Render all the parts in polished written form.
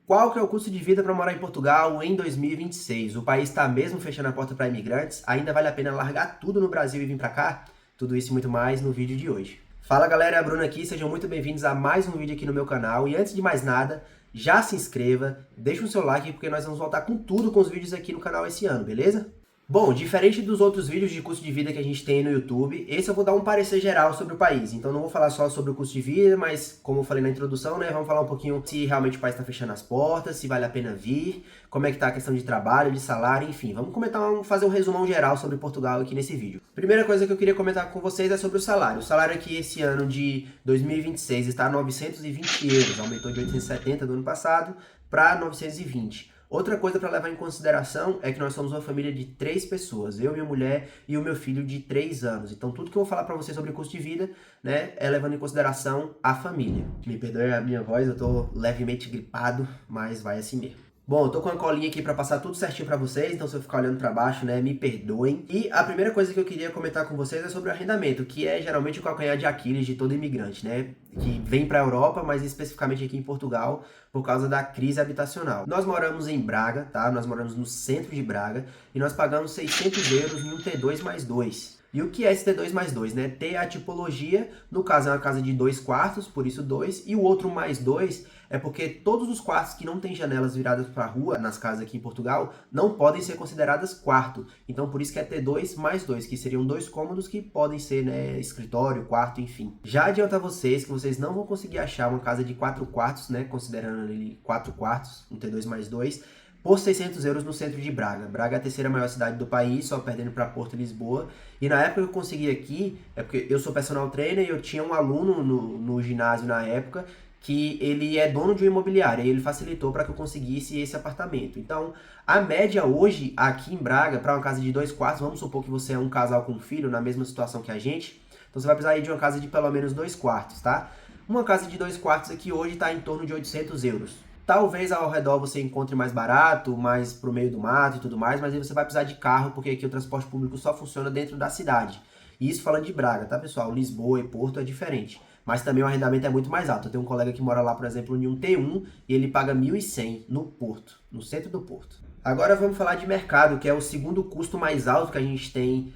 Qual que é o custo de vida para morar em Portugal em 2026? O país está mesmo fechando a porta para imigrantes? Ainda vale a pena largar tudo no Brasil e vir para cá? Tudo isso e muito mais no vídeo de hoje. Fala galera, Bruno aqui, sejam muito bem-vindos a mais um vídeo aqui no meu canal. E antes de mais nada, já se inscreva, deixa o seu like porque nós vamos voltar com tudo com os vídeos aqui no canal esse ano, beleza? Bom, diferente dos outros vídeos de custo de vida que a gente tem no YouTube, esse eu vou dar um parecer geral sobre o país. Então não vou falar só sobre o custo de vida, mas como eu falei na introdução, né, vamos falar um pouquinho se realmente o país está fechando as portas, se vale a pena vir, como é que tá a questão de trabalho, de salário, enfim. Vamos fazer um resumão geral sobre Portugal aqui nesse vídeo. Primeira coisa que eu queria comentar com vocês é sobre o salário. O salário aqui esse ano de 2026 está a 920 euros, aumentou de 870 do ano passado para 920. Outra coisa para levar em consideração é que nós somos uma família de 3 pessoas, eu, minha mulher e o meu filho de 3 anos. Então tudo que eu vou falar para vocês sobre custo de vida, né, é levando em consideração a família. Me perdoe a minha voz, eu tô levemente gripado, mas vai assim mesmo. Bom, eu tô com uma colinha aqui para passar tudo certinho para vocês, então se eu ficar olhando para baixo, né, me perdoem. E a primeira coisa que eu queria comentar com vocês é sobre o arrendamento, que é geralmente o calcanhar de Aquiles de todo imigrante, né, que vem para a Europa, mas especificamente aqui em Portugal, por causa da crise habitacional. Nós moramos em Braga, tá? Nós moramos no centro de Braga e nós pagamos 600 euros em um T2 mais 2. E o que é esse T2 mais 2, né? T é a tipologia, no caso é uma casa de 2 quartos, por isso 2, e o outro mais 2 é porque todos os quartos que não têm janelas viradas para a rua, nas casas aqui em Portugal, não podem ser consideradas quarto. Então por isso que é T2 mais 2, que seriam 2 cômodos que podem ser, né, escritório, quarto, enfim. Já adianto a vocês que vocês não vão conseguir achar uma casa de 4 quartos, né, considerando ali 4 quartos, um T2 mais 2, por 600 euros no centro de Braga. Braga é a terceira maior cidade do país, só perdendo para Porto e Lisboa. E na época que eu consegui aqui, é porque eu sou personal trainer e eu tinha um aluno no ginásio na época, que ele é dono de uma imobiliária e ele facilitou para que eu conseguisse esse apartamento. Então, a média hoje aqui em Braga, para uma casa de 2 quartos, vamos supor que você é um casal com filho, na mesma situação que a gente, então você vai precisar ir de uma casa de pelo menos 2 quartos, tá? Uma casa de 2 quartos aqui hoje está em torno de 800 euros. Talvez ao redor você encontre mais barato, mais pro meio do mato e tudo mais, mas aí você vai precisar de carro, porque aqui o transporte público só funciona dentro da cidade. E isso falando de Braga, tá, pessoal? Lisboa e Porto é diferente. Mas também o arrendamento é muito mais alto. Eu tenho um colega que mora lá, por exemplo, em um T1 e ele paga 1.100 no Porto, no centro do Porto. Agora vamos falar de mercado, que é o segundo custo mais alto que a gente tem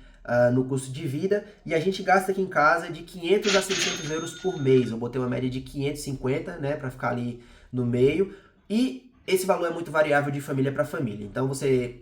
no custo de vida. E a gente gasta aqui em casa de 500 a 600 euros por mês. Eu botei uma média de 550, né, para ficar ali no meio. E esse valor é muito variável de família para família. Então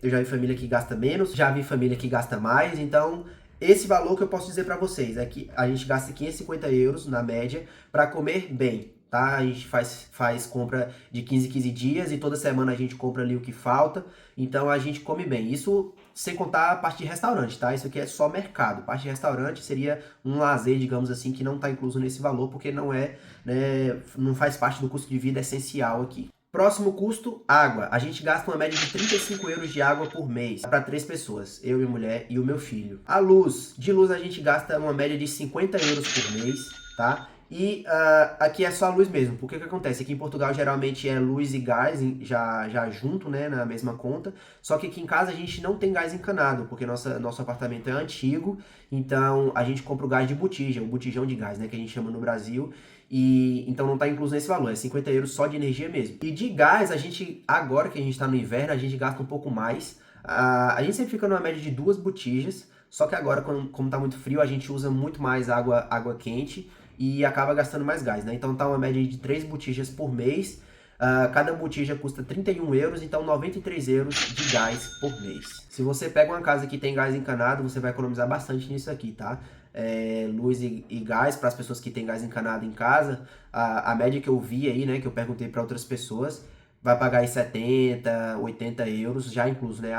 eu já vi família que gasta menos, já vi família que gasta mais. Então esse valor que eu posso dizer para vocês é que a gente gasta 550 euros na média para comer bem, tá? A gente faz compra de 15 em 15 dias e toda semana a gente compra ali o que falta. Então a gente come bem. Isso sem contar a parte de restaurante, tá? Isso aqui é só mercado. Parte de restaurante seria um lazer, digamos assim, que não está incluso nesse valor porque não é, né, não faz parte do custo de vida essencial aqui. Próximo custo, água. A gente gasta uma média de 35 euros de água por mês para 3 pessoas, eu, minha mulher e o meu filho. A luz, de luz a gente gasta uma média de 50 euros por mês, tá? E aqui é só a luz mesmo, porque o que acontece? Aqui em Portugal geralmente é luz e gás já junto, né, na mesma conta, só que aqui em casa a gente não tem gás encanado, porque nosso apartamento é antigo, então a gente compra o gás de botija, o botijão de gás, né, que a gente chama no Brasil, e então não está incluso nesse valor, é 50 euros só de energia mesmo. E de gás, agora que a gente está no inverno, a gente gasta um pouco mais, a gente sempre fica numa média de 2 botijas, só que agora, como está muito frio, a gente usa muito mais água quente, e acaba gastando mais gás, né? Então tá uma média de 3 botijas por mês. Cada botija custa 31 euros, então 93 euros de gás por mês. Se você pega uma casa que tem gás encanado, você vai economizar bastante nisso aqui, tá? Luz e gás para as pessoas que têm gás encanado em casa, a média que eu vi aí, né, que eu perguntei para outras pessoas, vai pagar aí 70, 80 euros, já incluso, né,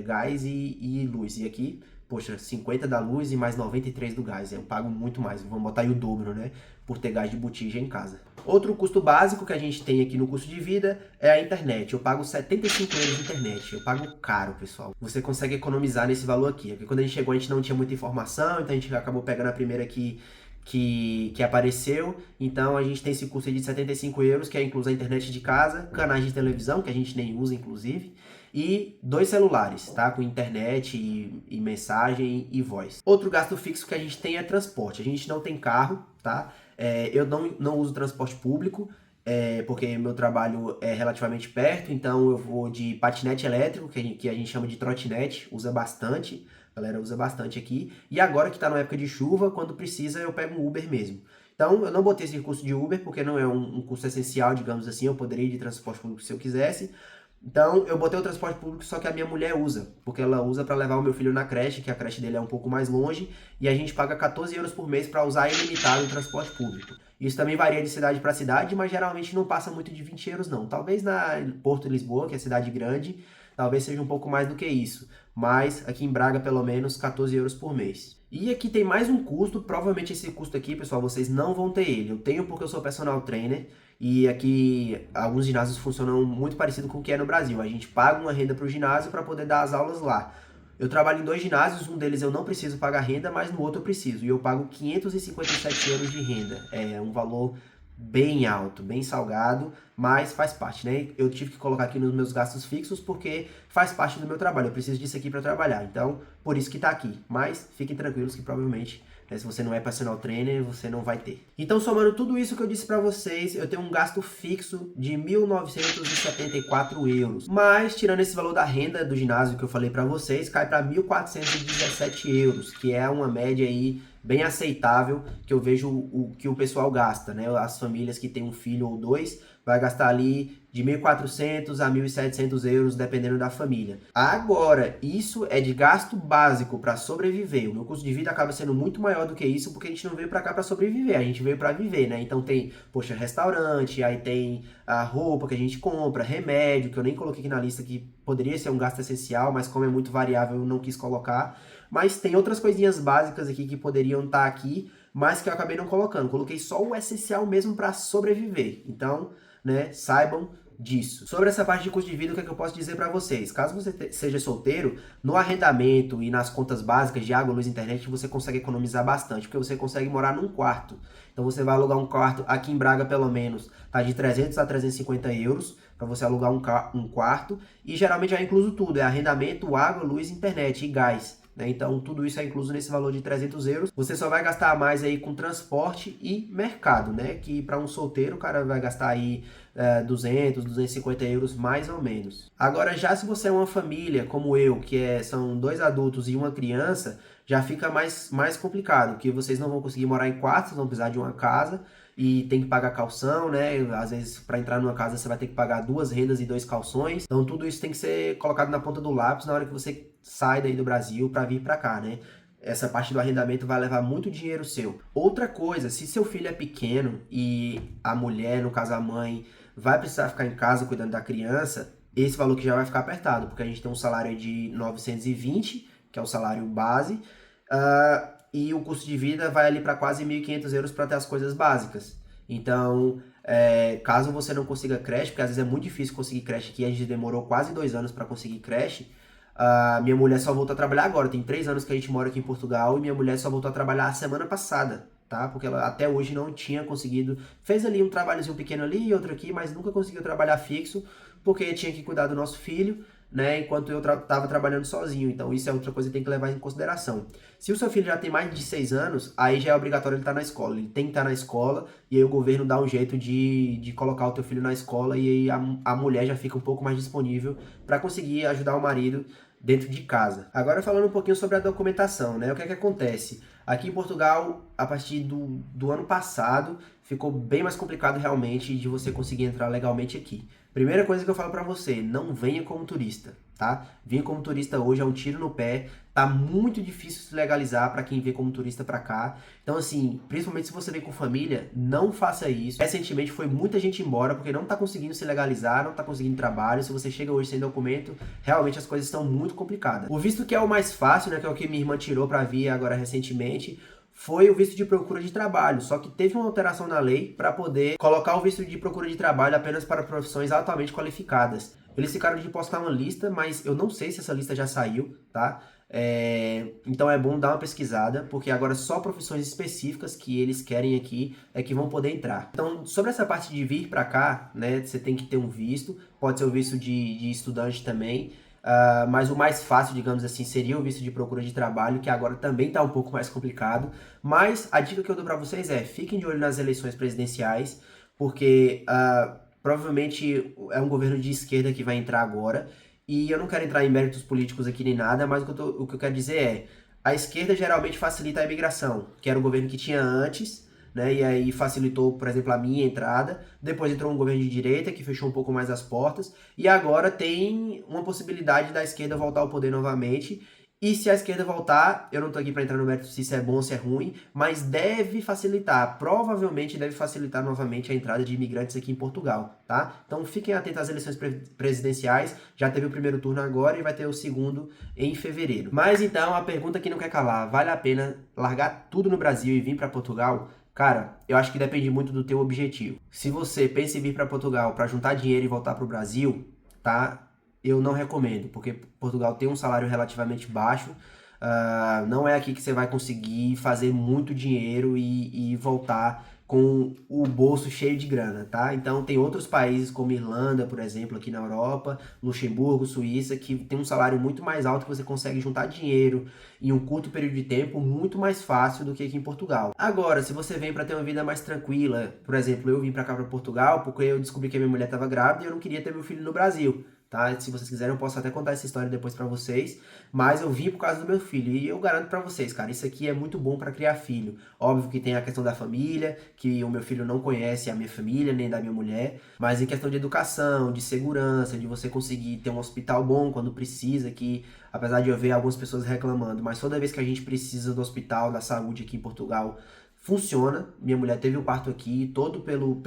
gás e luz. E aqui, poxa, 50 da luz e mais 93 do gás. Eu pago muito mais, vamos botar aí o dobro, né? Por ter gás de botija em casa. Outro custo básico que a gente tem aqui no custo de vida é a internet. Eu pago 75 euros de internet. Eu pago caro, pessoal. Você consegue economizar nesse valor aqui. Porque quando a gente chegou, a gente não tinha muita informação, então a gente acabou pegando a primeira que apareceu. Então a gente tem esse custo de 75 euros, que é incluso a internet de casa, canais de televisão, que a gente nem usa, inclusive, e 2 celulares, tá? Com internet e mensagem e voz. Outro gasto fixo que a gente tem é transporte. A gente não tem carro, tá? Eu não uso transporte público porque meu trabalho é relativamente perto, então eu vou de patinete elétrico, que a gente chama de trotinete, usa bastante, a galera usa bastante aqui. E agora que está na época de chuva, quando precisa eu pego um Uber mesmo. Então eu não botei esse custo de Uber, porque não é um custo essencial, digamos assim, eu poderia ir de transporte público se eu quisesse. Então eu botei o transporte público, só que a minha mulher usa, porque ela usa para levar o meu filho na creche, que a creche dele é um pouco mais longe, e a gente paga 14 euros por mês para usar ilimitado o transporte público. Isso também varia de cidade para cidade, mas geralmente não passa muito de 20 euros não. Talvez na Porto de Lisboa, que é cidade grande, talvez seja um pouco mais do que isso. Mas aqui em Braga, pelo menos, 14 euros por mês. E aqui tem mais um custo, provavelmente esse custo aqui, pessoal, vocês não vão ter ele. Eu tenho porque eu sou personal trainer, e aqui alguns ginásios funcionam muito parecido com o que é no Brasil. A gente paga uma renda para o ginásio para poder dar as aulas lá. Eu trabalho em 2 ginásios, um deles eu não preciso pagar renda, mas no outro eu preciso. E eu pago 557 euros de renda. É um valor bem alto, bem salgado, mas faz parte, né? Eu tive que colocar aqui nos meus gastos fixos porque faz parte do meu trabalho. Eu preciso disso aqui para trabalhar. Então, por isso que tá aqui. Mas fiquem tranquilos que provavelmente, né, se você não é personal trainer, você não vai ter. Então, somando tudo isso que eu disse para vocês, eu tenho um gasto fixo de 1.974 euros. Mas, tirando esse valor da renda do ginásio que eu falei para vocês, cai para 1.417 euros, que é uma média aí bem aceitável que eu vejo o que o pessoal gasta, né? As famílias que têm um filho ou dois vai gastar ali de 1.400 a 1.700 euros, dependendo da família. Agora, isso é de gasto básico para sobreviver. O meu custo de vida acaba sendo muito maior do que isso, porque a gente não veio para cá para sobreviver, a gente veio para viver, né? Então tem, poxa, restaurante, aí tem a roupa que a gente compra, remédio, que eu nem coloquei aqui na lista, que poderia ser um gasto essencial, mas como é muito variável, eu não quis colocar. Mas tem outras coisinhas básicas aqui que poderiam estar aqui, mas que eu acabei não colocando. Coloquei só o essencial mesmo para sobreviver. Então, né, saibam disso. Sobre essa parte de custo de vida, o que é que eu posso dizer para vocês? Caso você seja solteiro, no arrendamento e nas contas básicas de água, luz e internet, você consegue economizar bastante, porque você consegue morar num quarto. Então você vai alugar um quarto, aqui em Braga pelo menos, tá de 300 a 350 euros, para você alugar um quarto, e geralmente já é incluso tudo, é arrendamento, água, luz, internet e gás. Né? Então tudo isso é incluso nesse valor de 300 euros. Você só vai gastar mais aí com transporte e mercado, né? Que para um solteiro o cara vai gastar aí 200, 250 euros mais ou menos. Agora já se você é uma família como eu, são 2 adultos e uma criança, já fica mais complicado, porque vocês não vão conseguir morar em quartos, vão precisar de uma casa e tem que pagar calção, né? Às vezes para entrar numa casa você vai ter que pagar 2 rendas e 2 calções. Então tudo isso tem que ser colocado na ponta do lápis na hora que você sai daí do Brasil para vir para cá, né? Essa parte do arrendamento vai levar muito dinheiro seu. Outra coisa, se seu filho é pequeno e a mulher, no caso a mãe, vai precisar ficar em casa cuidando da criança, esse valor que já vai ficar apertado, porque a gente tem um salário de 920, que é o salário base, e o custo de vida vai ali para quase 1.500 euros para ter as coisas básicas. Então, caso você não consiga creche, porque às vezes é muito difícil conseguir creche aqui, a gente demorou quase 2 anos para conseguir creche. Minha mulher só voltou a trabalhar agora, tem 3 anos que a gente mora aqui em Portugal e minha mulher só voltou a trabalhar a semana passada, tá? Porque ela até hoje não tinha conseguido, fez ali um trabalhozinho pequeno ali e outro aqui, mas nunca conseguiu trabalhar fixo, porque tinha que cuidar do nosso filho, né? Enquanto eu estava trabalhando sozinho. Então isso é outra coisa que tem que levar em consideração. Se o seu filho já tem mais de 6 anos, aí já é obrigatório ele estar na escola. Ele tem que estar na escola e aí o governo dá um jeito de colocar o teu filho na escola e aí a mulher já fica um pouco mais disponível para conseguir ajudar o marido dentro de casa. Agora falando um pouquinho sobre a documentação, né? O que é que acontece? Aqui em Portugal, a partir do ano passado, ficou bem mais complicado realmente de você conseguir entrar legalmente aqui. Primeira coisa que eu falo pra você, não venha como turista, tá? Vir como turista hoje é um tiro no pé, tá muito difícil se legalizar para quem vem como turista para cá. Então assim, principalmente se você vem com família, não faça isso. Recentemente foi muita gente embora porque não tá conseguindo se legalizar, não tá conseguindo trabalho. Se você chega hoje sem documento, realmente as coisas estão muito complicadas. O visto que é o mais fácil, né, que é o que minha irmã tirou para vir agora recentemente, foi o visto de procura de trabalho, só que teve uma alteração na lei para poder colocar o visto de procura de trabalho apenas para profissões altamente qualificadas. Eles ficaram de postar uma lista, mas eu não sei se essa lista já saiu, tá? Então é bom dar uma pesquisada, porque agora só profissões específicas que eles querem aqui é que vão poder entrar. Então, sobre essa parte de vir para cá, né, você tem que ter um visto, pode ser o visto de estudante também, mas o mais fácil, digamos assim, seria o visto de procura de trabalho, que agora também está um pouco mais complicado. Mas a dica que eu dou para vocês é, fiquem de olho nas eleições presidenciais, porque provavelmente é um governo de esquerda que vai entrar agora, e eu não quero entrar em méritos políticos aqui nem nada, mas o que eu quero dizer é, a esquerda geralmente facilita a imigração, que era o governo que tinha antes, né, e aí facilitou, por exemplo, a minha entrada, depois entrou um governo de direita que fechou um pouco mais as portas, e agora tem uma possibilidade da esquerda voltar ao poder novamente. E se a esquerda voltar, eu não tô aqui para entrar no mérito se isso é bom ou se é ruim, mas deve facilitar, provavelmente deve facilitar novamente a entrada de imigrantes aqui em Portugal, tá? Então fiquem atentos às eleições presidenciais, já teve o primeiro turno agora e vai ter o segundo em fevereiro. Mas então, a pergunta que não quer calar, vale a pena largar tudo no Brasil e vir para Portugal? Cara, eu acho que depende muito do teu objetivo. Se você pensa em vir para Portugal para juntar dinheiro e voltar para o Brasil, tá? Eu não recomendo, porque Portugal tem um salário relativamente baixo, não é aqui que você vai conseguir fazer muito dinheiro e voltar com o bolso cheio de grana, tá? Então tem outros países como Irlanda, por exemplo, aqui na Europa, Luxemburgo, Suíça, que tem um salário muito mais alto, que você consegue juntar dinheiro em um curto período de tempo muito mais fácil do que aqui em Portugal. Agora, se você vem para ter uma vida mais tranquila, por exemplo, eu vim para cá para Portugal porque eu descobri que a minha mulher estava grávida e eu não queria ter meu filho no Brasil. Tá? Se vocês quiserem, eu posso até contar essa história depois pra vocês, mas eu vim por causa do meu filho e eu garanto pra vocês, cara, isso aqui é muito bom pra criar filho. Óbvio que tem a questão da família, que o meu filho não conhece a minha família nem da minha mulher, mas em questão de educação, de segurança, de você conseguir ter um hospital bom quando precisa, que apesar de eu ver algumas pessoas reclamando, mas toda vez que a gente precisa do hospital, da saúde aqui em Portugal, funciona. Minha mulher teve o parto aqui, todo pelo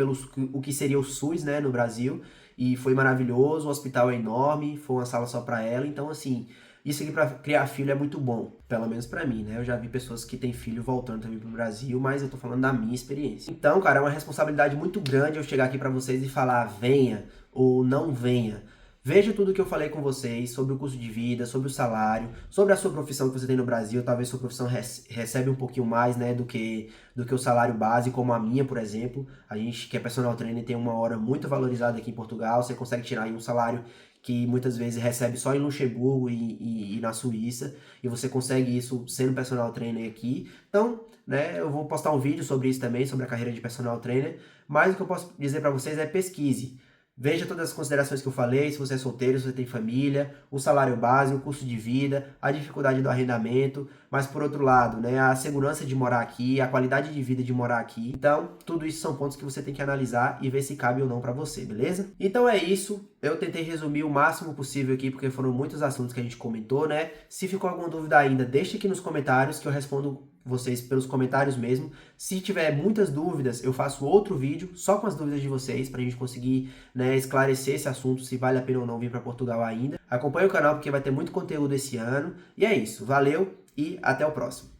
o que seria o SUS, né, no Brasil, e foi maravilhoso. O hospital é enorme, foi uma sala só para ela, então assim, isso aqui para criar filho é muito bom, pelo menos para mim, né? Eu já vi pessoas que têm filho voltando também pro Brasil, mas eu tô falando da minha experiência. Então, cara, é uma responsabilidade muito grande eu chegar aqui para vocês e falar venha ou não venha. Veja tudo o que eu falei com vocês sobre o custo de vida, sobre o salário, sobre a sua profissão que você tem no Brasil. Talvez sua profissão recebe um pouquinho mais, né, do que o salário base, como a minha, por exemplo. A gente que é personal trainer tem uma hora muito valorizada aqui em Portugal. Você consegue tirar aí um salário que muitas vezes recebe só em Luxemburgo e na Suíça. E você consegue isso sendo personal trainer aqui. Então, né, eu vou postar um vídeo sobre isso também, sobre a carreira de personal trainer. Mas o que eu posso dizer para vocês é pesquise. Veja todas as considerações que eu falei, se você é solteiro, se você tem família, o salário base, o custo de vida, a dificuldade do arrendamento, mas por outro lado, né, a segurança de morar aqui, a qualidade de vida de morar aqui. Então, tudo isso são pontos que você tem que analisar e ver se cabe ou não para você, beleza? Então é isso, eu tentei resumir o máximo possível aqui, porque foram muitos assuntos que a gente comentou, né? Se ficou alguma dúvida ainda, deixa aqui nos comentários que eu respondo vocês pelos comentários mesmo. Se tiver muitas dúvidas, eu faço outro vídeo só com as dúvidas de vocês, pra gente conseguir, né, esclarecer esse assunto, se vale a pena ou não vir para Portugal ainda. Acompanhe o canal porque vai ter muito conteúdo esse ano. E é isso, valeu e até o próximo.